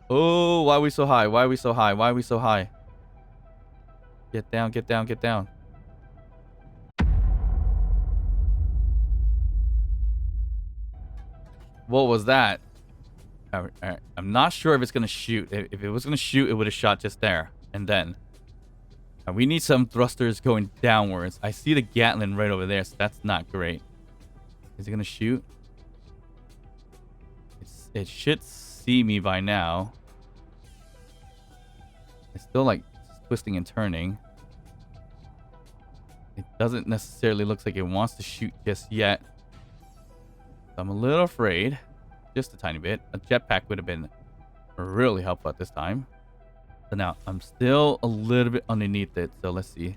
Oh, why are we so high? Why are we so high? Why are we so high? Get down, get down, get down. What was that? All right. I'm not sure if it's going to shoot. If it was going to shoot, it would have shot just there. And then. We need some thrusters going downwards. I see the Gatling right over there, so that's not great. Is it going to shoot? It should see me by now. It's still like twisting and turning. It doesn't necessarily look like it wants to shoot just yet. So I'm a little afraid. Just a tiny bit. A jetpack would have been really helpful at this time. So now I'm still a little bit underneath it. So let's see.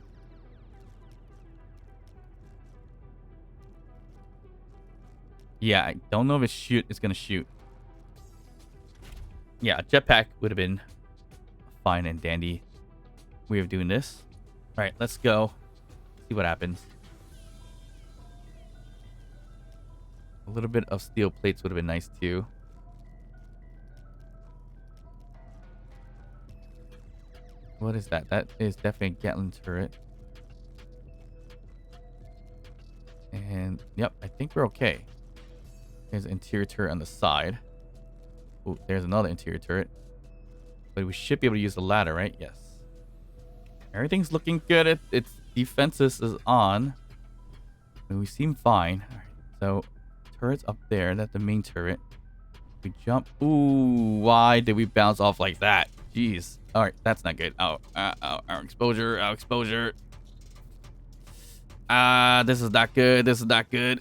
Yeah, I don't know if it's going to shoot. Yeah, a jetpack would have been a fine and dandy way of doing this. All right, let's go. See what happens. A little bit of steel plates would have been nice too. What is that? That is definitely a Gatling turret. And yep, I think we're okay. There's an interior turret on the side. Oh, there's another interior turret. But we should be able to use the ladder, right? Yes. Everything's looking good. Its defenses is on. And we seem fine. All right. So, turret's up there. That's the main turret. We jump. Ooh, why did we bounce off like that? Jeez. All right, that's not good. Oh, our exposure. Our exposure. This is not good. This is not good.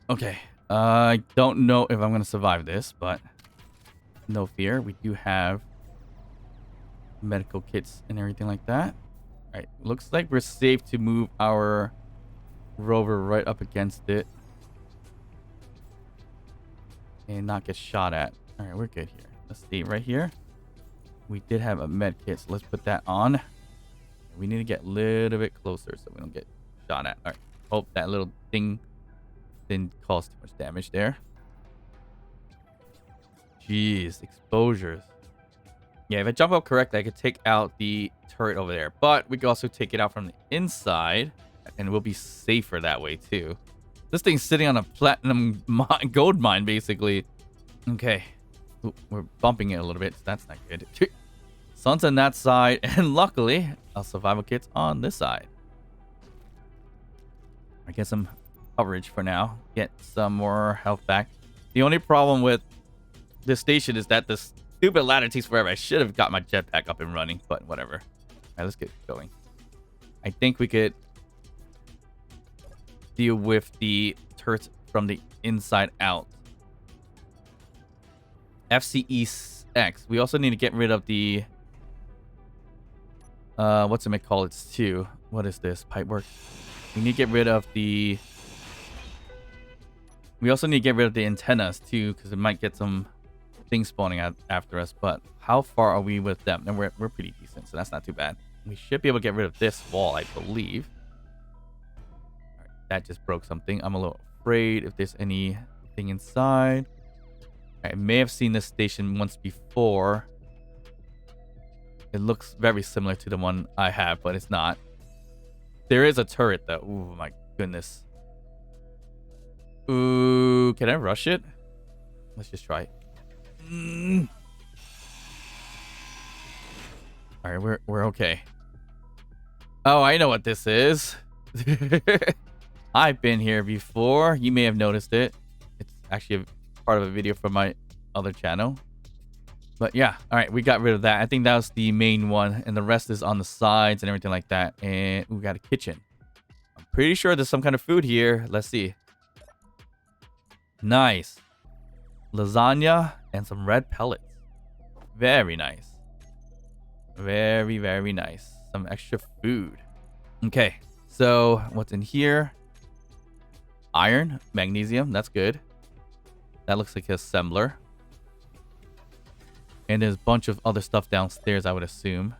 Okay. I don't know if I'm going to survive this, but no fear. We do have medical kits and everything like that. All right. Looks like we're safe to move our rover right up against it and not get shot at. All right, we're good here. Let's see right here. We did have a med kit, so let's put that on. We need to get a little bit closer so we don't get shot at. All right. Hope that little thing didn't cause too much damage there. Jeez, exposures. Yeah, if I jump up correct, I could take out the turret over there. But we could also take it out from the inside, and we'll be safer that way too. This thing's sitting on a platinum gold mine, basically. Okay. Ooh, we're bumping it a little bit, so that's not good. Sun's on that side, and luckily, our survival kit's on this side. I get some coverage for now. Get some more health back. The only problem with this station is that this stupid ladder takes forever. I should have got my jetpack up and running, but whatever. All right, let's get going. I think we could deal with the turrets from the inside out. FCEX. We also need to get rid of the what's it called? It's 2. What is this? Pipework. We need to get rid of the. We also need to get rid of the antennas too, because it might get some things spawning out after us. But how far are we with them? And we're pretty decent, so that's not too bad. We should be able to get rid of this wall, I believe. All right, that just broke something. I'm a little afraid if there's anything inside. I may have seen this station once before. It looks very similar to the one I have, but it's not. There is a turret, though. Oh, my goodness. Ooh, can I rush it? Let's just try. All right, we're okay. Oh, I know what this is. I've been here before. You may have noticed it. It's actually part of a video from my other channel. But yeah, all right, we got rid of that. I think that was the main one, and the rest is on the sides and everything like that. And we got a kitchen. I'm pretty sure there's some kind of food here. Let's see. Nice. Lasagna and some red pellets. Very nice. Very, very nice. Some extra food. Okay, so what's in here? Iron, magnesium, that's good. That looks like a assembler. And there's a bunch of other stuff downstairs, I would assume.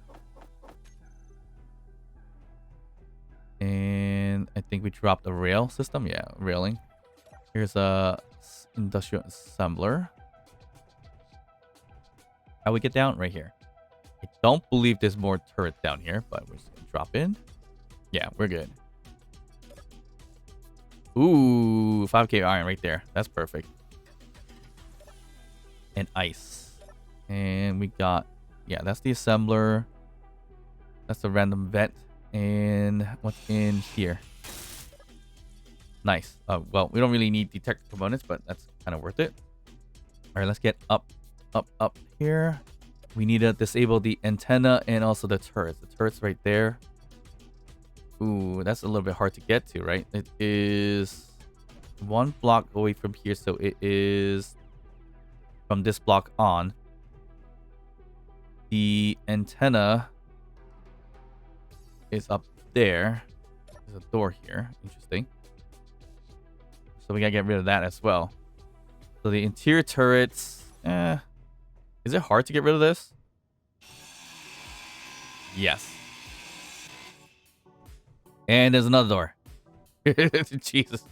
And I think we dropped a rail system. Yeah, railing. Here's a industrial assembler. How we get down? Right here. I don't believe there's more turrets down here, but we're just gonna drop in. Yeah, we're good. Ooh, 5k iron right there. That's perfect. And ice. And we got, yeah, that's the assembler. That's the random vet. And what's in here? Nice. Well, we don't really need detector components, but that's kind of worth it. All right, let's get up here. We need to disable the antenna and also the turrets. The turret's right there. Ooh, that's a little bit hard to get to, right? It is 1 block away from here, so it is from this block on. The antenna is up there. There's a door here. Interesting. So we gotta get rid of that as well. So the interior turrets, is it hard to get rid of this? Yes. And there's another door. Jesus.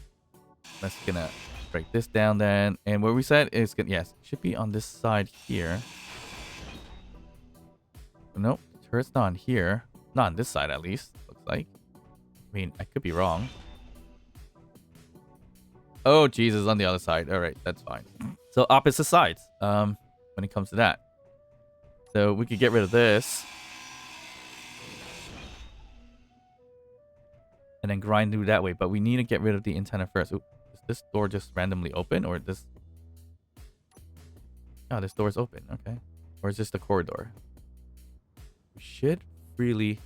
That's gonna break this down then. And where we said is gonna, yes, it should be on this side here. Nope, turret's not on here. Not on this side at least, looks like. I mean, I could be wrong. Oh, Jesus, on the other side. All right, that's fine. So opposite sides, when it comes to that. So we could get rid of this. And then grind through that way. But we need to get rid of the antenna first. Ooh, is this door just randomly open? Or this... Oh, this door is open. Okay. Or is this the corridor? We should really...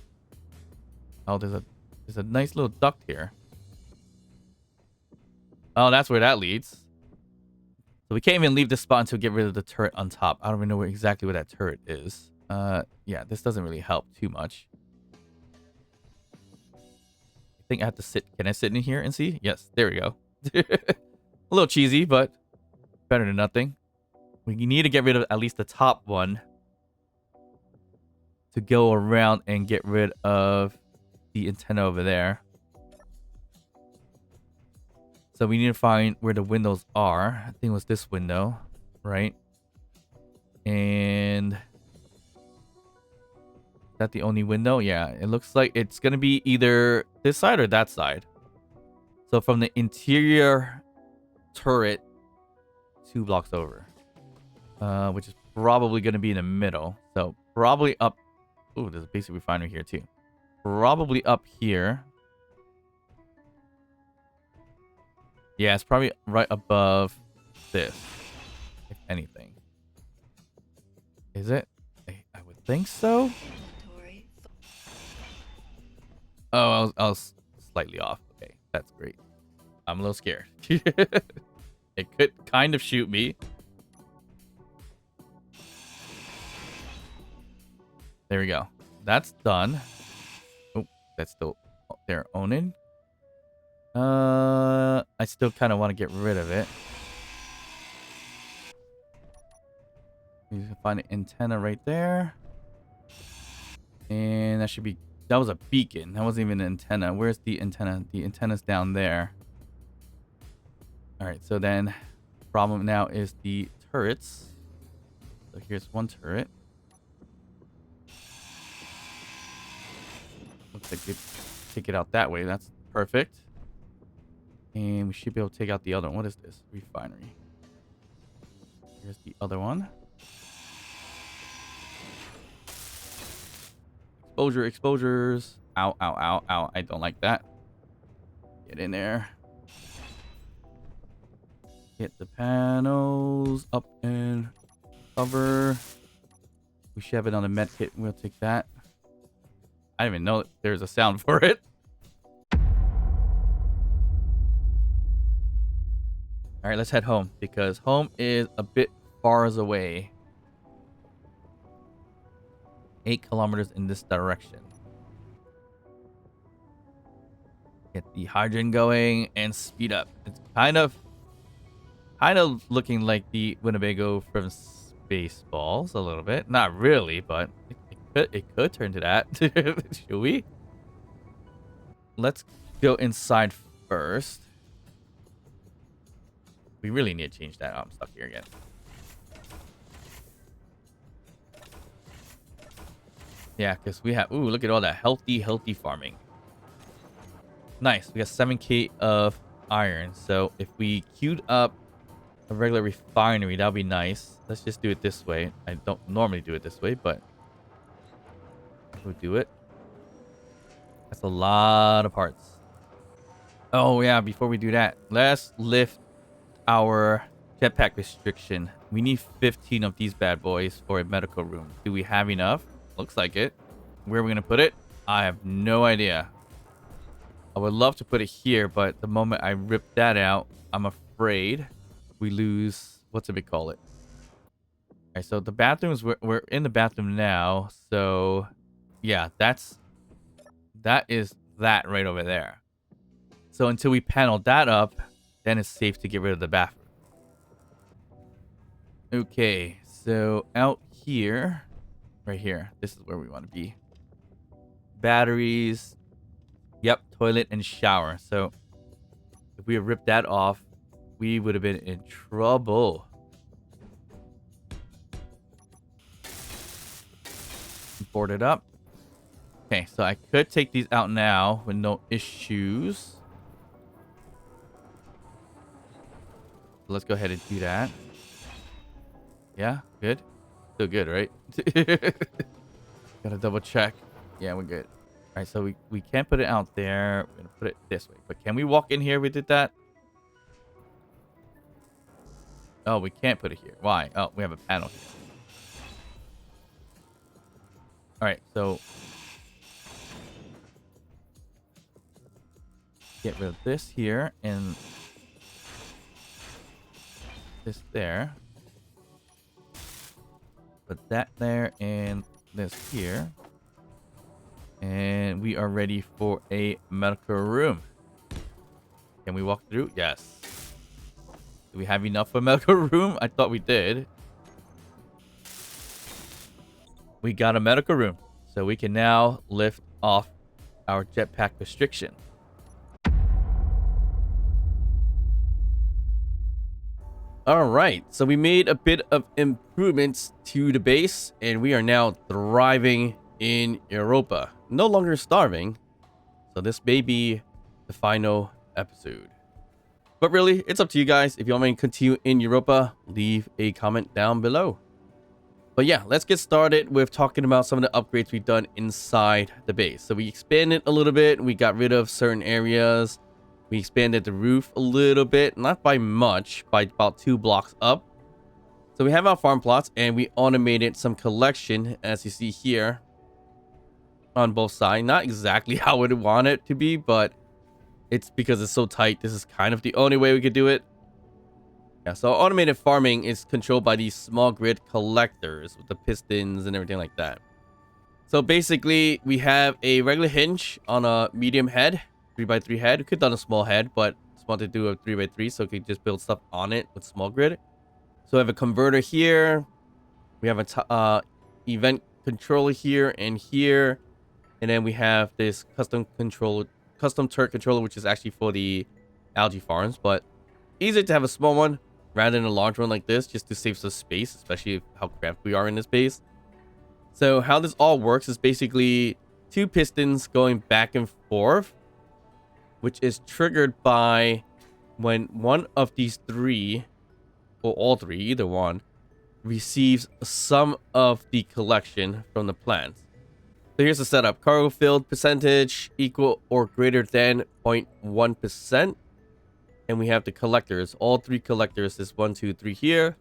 Oh, there's a nice little duct here. Oh, that's where that leads. So we can't even leave this spot until we get rid of the turret on top. I don't even know exactly where that turret is. Yeah, this doesn't really help too much. I think I have to sit. Can I sit in here and see? Yes, there we go. A little cheesy, but better than nothing. We need to get rid of at least the top one to go around and get rid of the antenna over there. So we need to find where the windows are. I think it was this window, right? And... is that the only window? Yeah, it looks like it's going to be either this side or that side. So from the interior turret, 2 blocks over. Which is probably going to be in the middle. So probably up... Ooh, there's a basic refinery here too. Probably up here. Yeah, it's probably right above this, if anything. Is it? I would think so. Oh, I was slightly off. Okay, that's great. I'm a little scared. It could kind of shoot me. There we go. That's done. Oh, that's still there. Onin. I still kind of want to get rid of it. You can find an antenna right there. And that should be... that was a beacon. That wasn't even an antenna. Where's the antenna? The antenna's down there. Alright, so then... problem now is the turrets. So here's one turret. Looks like you take it out that way. That's perfect. And we should be able to take out the other one. What is this? Refinery. Here's the other one. Exposures. Ow, ow, ow, ow. I don't like that. Get in there. Get the panels up and cover. We should have it on the med kit. We'll take that. I didn't even know there's a sound for it. All right, let's head home because home is a bit far away. 8 kilometers in this direction. Get the hydrogen going and speed up. It's kind of looking like the Winnebago from Spaceballs a little bit. Not really, but it could turn to that. Should we? Let's go inside first. We really need to change that. Oh, I'm stuck here again. Yeah, because we have... Ooh, look at all that healthy farming. Nice. We got 7k of iron. So if we queued up a regular refinery, that would be nice. Let's just do it this way. I don't normally do it this way, but we'll do it. That's a lot of parts. Oh, yeah. Before we do that, let's lift our jetpack restriction. We need 15 of these bad boys for a medical room. Do we have enough? Looks like it. Where are we going to put it? I have no idea. I would love to put it here, but the moment I rip that out, I'm afraid we lose... What's it call it? All right, so the bathrooms, we're in the bathroom now. So, yeah, that is that right over there. So until we panel that up, then it's safe to get rid of the bathroom. Okay, so out here, right here, this is where we want to be. Batteries. Yep, toilet and shower. So if we had ripped that off, we would have been in trouble. Board it up. Okay, so I could take these out now with no issues. Let's go ahead and do that. Yeah, good. Still good, right? Gotta double check. Yeah, we're good. All right, so we can't put it out there. We're gonna put it this way. But can we walk in here? We did that. Oh, we can't put it here. Why? Oh, we have a panel here. All right, so get rid of this here and this there. Put that there and this here. And we are ready for a medical room. Can we walk through? Yes. Do we have enough for a medical room? I thought we did. We got a medical room. So we can now lift off our jetpack restriction. All right, so we made a bit of improvements to the base, and we are now thriving in Europa. No longer starving, so this may be the final episode. But really, it's up to you guys. If you want me to continue in Europa, leave a comment down below. But yeah, let's get started with talking about some of the upgrades we've done inside the base. So we expanded a little bit. We got rid of certain areas. We expanded the roof a little bit, not by much, by about 2 blocks up. So we have our farm plots, and we automated some collection, as you see here, on both sides. Not exactly how we would want it to be, but it's because it's so tight. This is kind of the only way we could do it. Yeah, so automated farming is controlled by these small grid collectors with the pistons and everything like that. So basically, we have a regular hinge on a medium head. 3x3 head. We could have done a small head, but just wanted to do a 3x3 so we could just build stuff on it with small grid. So we have a converter here. We have a event controller here and here. And then we have this custom turret controller, which is actually for the algae farms. But easier to have a small one rather than a large one like this, just to save some space, especially how cramped we are in this base. So how this all works is basically 2 pistons going back and forth, which is triggered by when one of these 3, or all 3, either one, receives some of the collection from the plants. So here's the setup. Cargo filled percentage equal or greater than 0.1%. And we have the collectors. All 3 collectors is 1, 2, 3 here.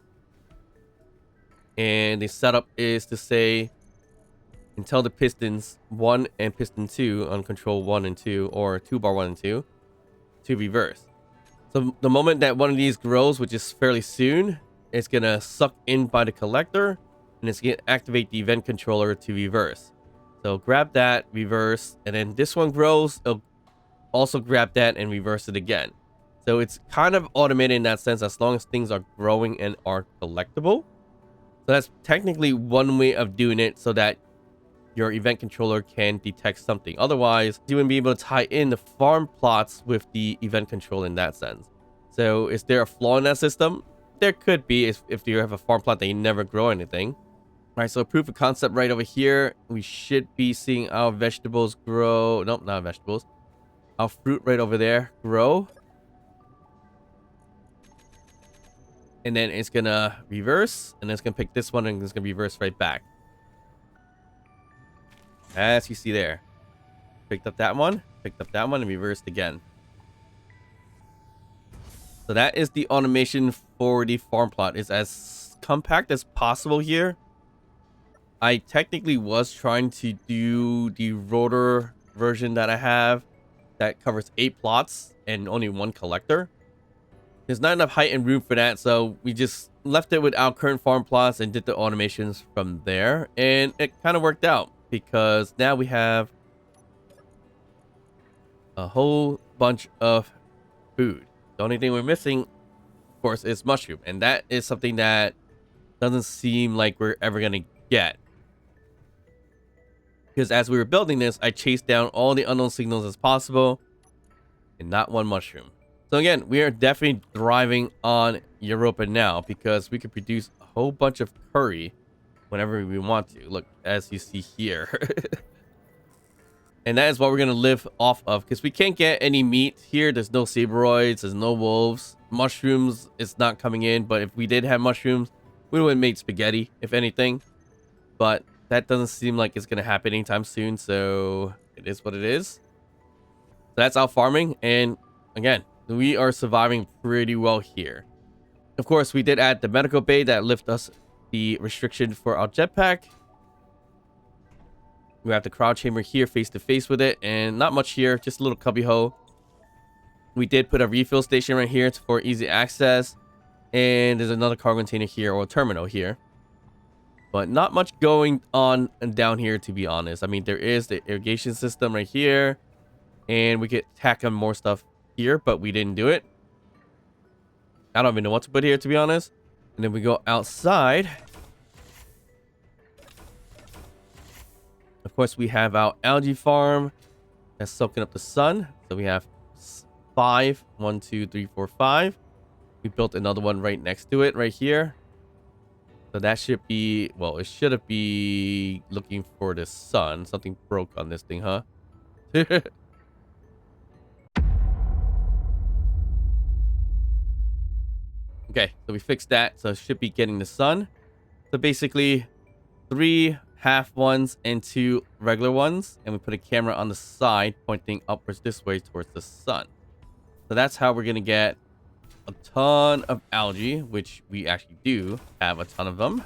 And the setup is to say, until the pistons 1 and piston 2 on control 1 and 2, or 2 bar 1 and 2, to reverse. So the moment that one of these grows, which is fairly soon, it's gonna suck in by the collector, and it's gonna activate the event controller to reverse. So grab that, reverse, and then this one grows, it'll also grab that and reverse it again. So it's kind of automated in that sense, as long as things are growing and are collectible. So that's technically one way of doing it, so that your event controller can detect something. Otherwise, you wouldn't be able to tie in the farm plots with the event control in that sense. So is there a flaw in that system? There could be if you have a farm plot that you never grow anything. All right, so proof of concept right over here. We should be seeing our vegetables grow. Nope, not vegetables. Our fruit right over there grow. And then it's gonna reverse, and then it's gonna pick this one, and it's gonna reverse right back. As you see there. Picked up that one, and reversed again. So that is the automation for the farm plot. It's as compact as possible here. I technically was trying to do the rotor version that I have that covers 8 plots and only 1 collector. There's not enough height and room for that, so we just left it with our current farm plots and did the automations from there. And it kind of worked out because now we have a whole bunch of food. The only thing we're missing, of course, is mushroom. And that is something that doesn't seem like we're ever going to get. Because as we were building this, I chased down all the unknown signals as possible and not one mushroom. So again, we are definitely thriving on Europa now because we can produce a whole bunch of curry whenever we want to. Look, as you see here. And that is what we're going to live off of because we can't get any meat here. There's no saberoids. There's no wolves. Mushrooms is not coming in. But if we did have mushrooms, we would have made spaghetti, if anything. But that doesn't seem like it's going to happen anytime soon. So it is what it is. So that's our farming. And again, we are surviving pretty well here. Of course, we did add the medical bay that lift us the restriction for our jetpack. We have the crowd chamber here face to face with it, and not much here, just a little cubby hole. We did put a refill station right here for easy access, and there's another cargo container here, or terminal here. But not much going on and down here, to be honest. I mean, there is the irrigation system right here, and we could tack on more stuff here, but we didn't do it. I don't even know what to put here, to be honest. And then we go outside. Of course, we have our algae farm that's soaking up the sun. So we have 5. 1, 2, 3, 4, 5. We built another one right next to it right here. So that should be, well, it should be looking for the sun. Something broke on this thing, huh? Okay, so we fixed that. So it should be getting the sun. So basically 3 half ones and 2 regular ones, and we put a camera on the side pointing upwards this way towards the sun. So that's how we're gonna get a ton of algae, which we actually do have a ton of them.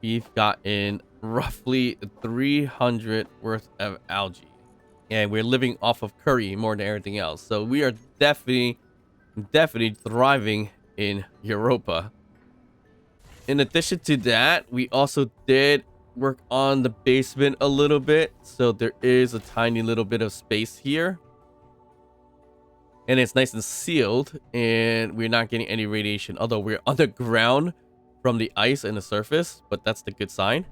We've gotten roughly 300 worth of algae, and we're living off of curry more than everything else. So we are definitely thriving in Europa. In addition to that, we also did work on the basement a little bit. So there is a tiny little bit of space here. And it's nice and sealed. And we're not getting any radiation. Although we're underground from the ice and the surface. But that's the good sign.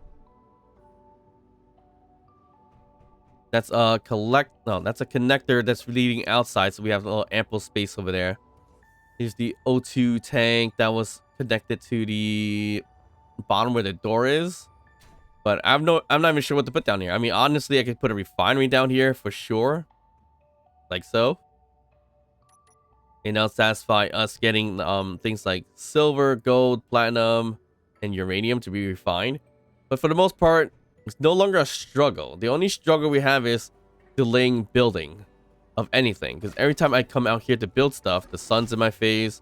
That's a that's a connector that's leading outside. So we have a little ample space over there. Here's the O2 tank that was connected to the bottom where the door is, but I'm not even sure what to put down here. I mean, honestly, I could put a refinery down here for sure, like so, and that'll satisfy us getting things like silver, gold, platinum, and uranium to be refined. But for the most part, it's no longer a struggle. The only struggle we have is delaying building of anything, because every time I come out here to build stuff, the sun's in my face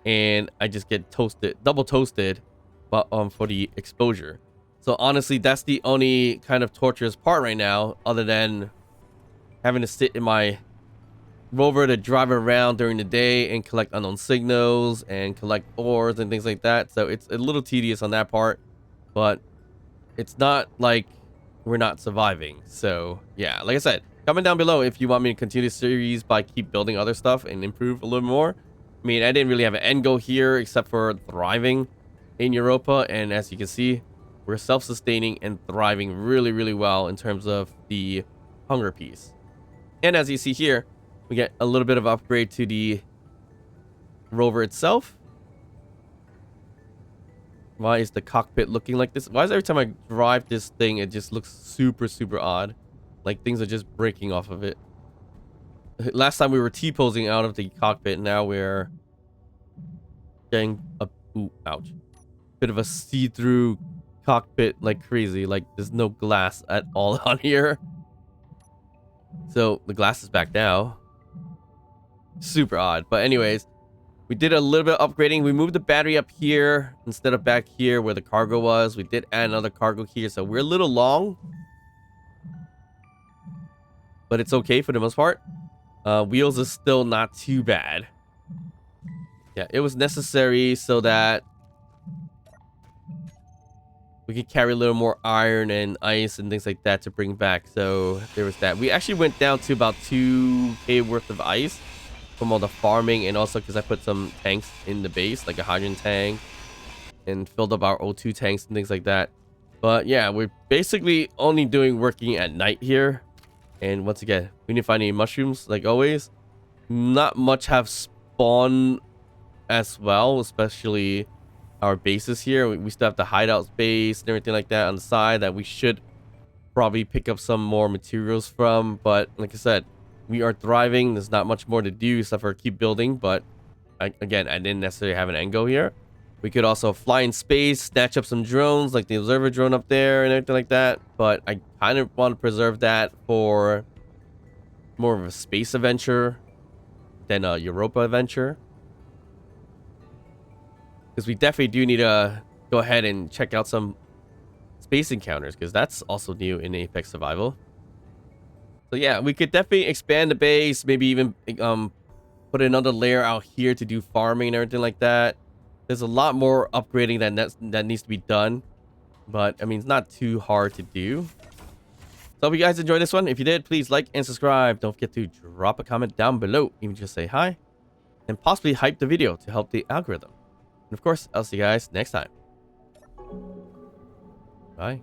and I just get toasted, double toasted, but for the exposure. So honestly, that's the only kind of torturous part right now, other than having to sit in my rover to drive around during the day and collect unknown signals and collect ores and things like that. So it's a little tedious on that part, but it's not like we're not surviving. So yeah, like I said, comment down below if you want me to continue the series by keep building other stuff and improve a little more. I mean, I didn't really have an end goal here except for thriving in Europa. And as you can see, we're self-sustaining and thriving really, really well in terms of the hunger piece. And as you see here, we get a little bit of upgrade to the rover itself. Why is the cockpit looking like this? Why is every time I drive this thing, it just looks super, super odd? Like things are just breaking off of it. Last time we were T-posing out of the cockpit. Now we're getting a... Ooh, ouch. Bit of a see-through cockpit like crazy. Like there's no glass at all on here. So the glass is back now. Super odd. But anyways, we did a little bit of upgrading. We moved the battery up here instead of back here where the cargo was. We did add another cargo here. So we're a little long, but it's okay for the most part. Wheels is still not too bad. Yeah, it was necessary so that we could carry a little more iron and ice and things like that to bring back. So there was that. We actually went down to about 2K worth of ice from all the farming, and also because I put some tanks in the base, like a hydrogen tank, and filled up our O2 tanks and things like that. But yeah, we're basically only working at night here. And once again, we didn't find any mushrooms like always. Not much have spawned as well, especially our bases here. We still have the hideout space and everything like that on the side that we should probably pick up some more materials from. But like I said, we are thriving. There's not much more to do except for keep building. But again, I didn't necessarily have an end goal here. We could also fly in space, snatch up some drones like the observer drone up there and everything like that. But I kind of want to preserve that for more of a space adventure than a Europa adventure. Because we definitely do need to go ahead and check out some space encounters, because that's also new in Apex Survival. So yeah, we could definitely expand the base, maybe even put another layer out here to do farming and everything like that. There's a lot more upgrading that needs to be done, but I mean, it's not too hard to do. So hope you guys enjoyed this one. If you did, please like and subscribe. Don't forget to drop a comment down below, even just say hi, and possibly hype the video to help the algorithm. And of course, I'll see you guys next time. Bye.